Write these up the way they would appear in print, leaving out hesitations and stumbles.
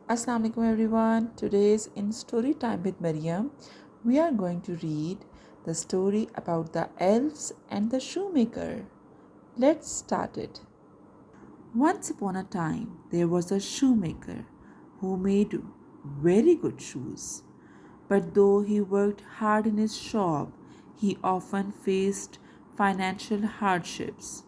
Assalamu alaikum everyone. Today's in story time with Mariam, we are going to read the story about the elves and the shoemaker. Let's start it. Once upon a time, there was a shoemaker who made very good shoes. But though he worked hard in his shop, he often faced financial hardships.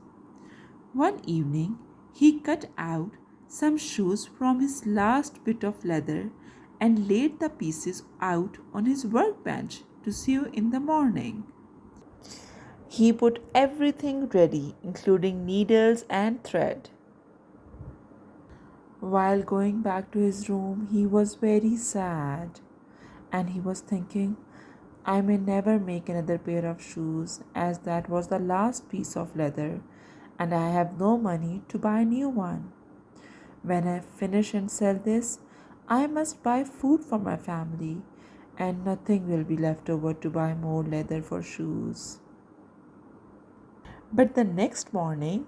One evening, he cut out some shoes from his last bit of leather and laid the pieces out on his workbench to sew in the morning. He put everything ready, including needles and thread. While going back to his room, he was very sad and he was thinking, I may never make another pair of shoes as that was the last piece of leather and I have no money to buy a new one. When I finish and sell this, I must buy food for my family and nothing will be left over to buy more leather for shoes. But the next morning,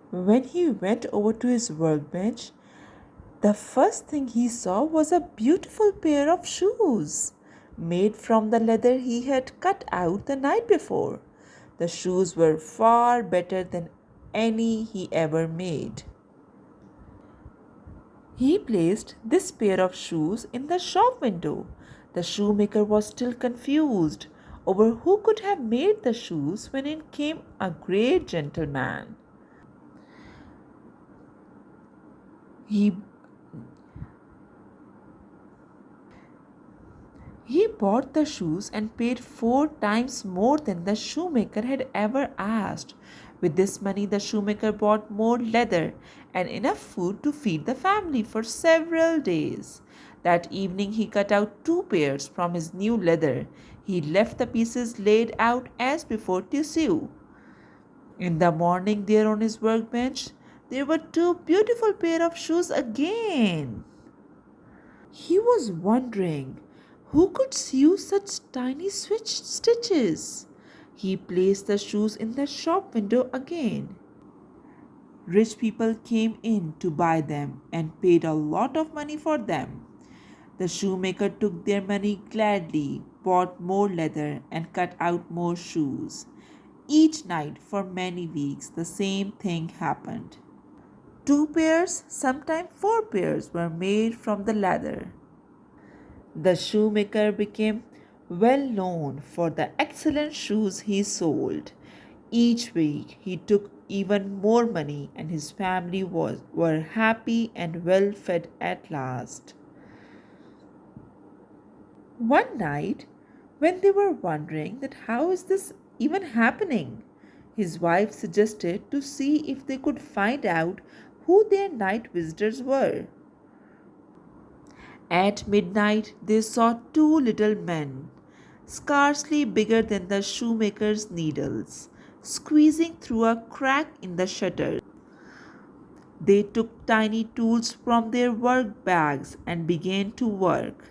when he went over to his workbench, the first thing he saw was a beautiful pair of shoes made from the leather he had cut out the night before. The shoes were far better than any he ever made. He placed this pair of shoes in the shop window. The shoemaker was still confused over who could have made the shoes when in came a great gentleman. He He bought the shoes and paid 4 times more than the shoemaker had ever asked. With this money, the shoemaker bought more leather and enough food to feed the family for several days. That evening, he cut out 2 pairs from his new leather. He left the pieces laid out as before to sew. In the morning, there on his workbench, there were 2 beautiful pair of shoes again. He was wondering who could sew such tiny switch stitches. He placed the shoes in the shop window again. Rich people came in to buy them and paid a lot of money for them. The shoemaker took their money gladly, bought more leather, and cut out more shoes. Each night for many weeks, the same thing happened. 2 pairs, sometimes 4 pairs, were made from the leather. The shoemaker became well known for the excellent shoes he sold. Each week he took even more money and his family were happy and well fed at last. One night, when they were wondering that how is this even happening, his wife suggested to see if they could find out who their night visitors were. At midnight, they saw 2 little men, scarcely bigger than the shoemaker's needles, squeezing through a crack in the shutter. They took tiny tools from their work bags and began to work.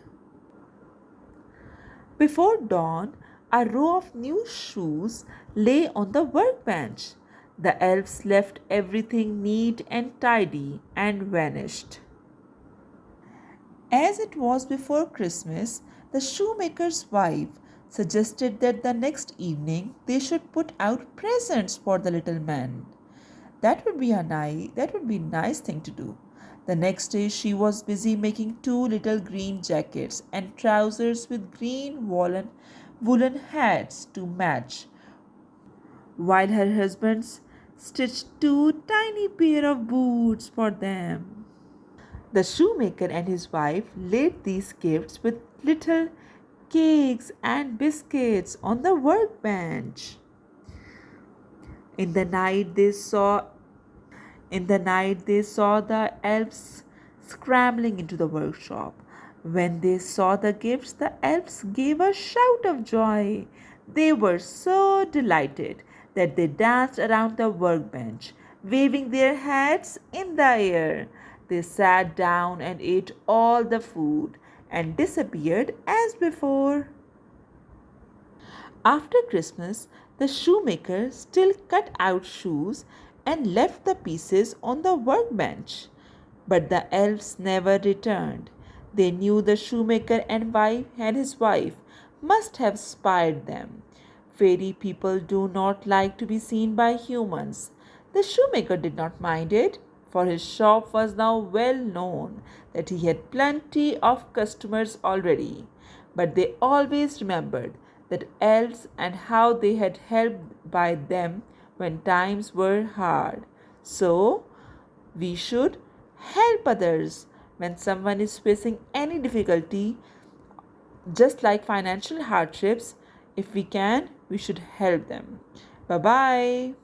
Before dawn, a row of new shoes lay on the workbench. The elves left everything neat and tidy and vanished. As it was before Christmas, the shoemaker's wife suggested that the next evening they should put out presents for the little man. That would be a nice thing to do. The next day she was busy making 2 little green jackets and trousers with green woolen hats to match, while her husband stitched 2 tiny pair of boots for them. The shoemaker and his wife laid these gifts with little cakes and biscuits on the workbench. In the night they saw the elves scrambling into the workshop. When they saw the gifts, the elves gave a shout of joy. They were so delighted that they danced around the workbench, waving their hats in the air. They sat down and ate all the food and disappeared as before. After Christmas, the shoemaker still cut out shoes and left the pieces on the workbench. But the elves never returned. They knew the shoemaker and his wife must have spied them. Fairy people do not like to be seen by humans. The shoemaker did not mind it, for his shop was now well known that he had plenty of customers already. But they always remembered that elves and how they had helped by them when times were hard. So, we should help others when someone is facing any difficulty, just like financial hardships. If we can, we should help them. Bye bye.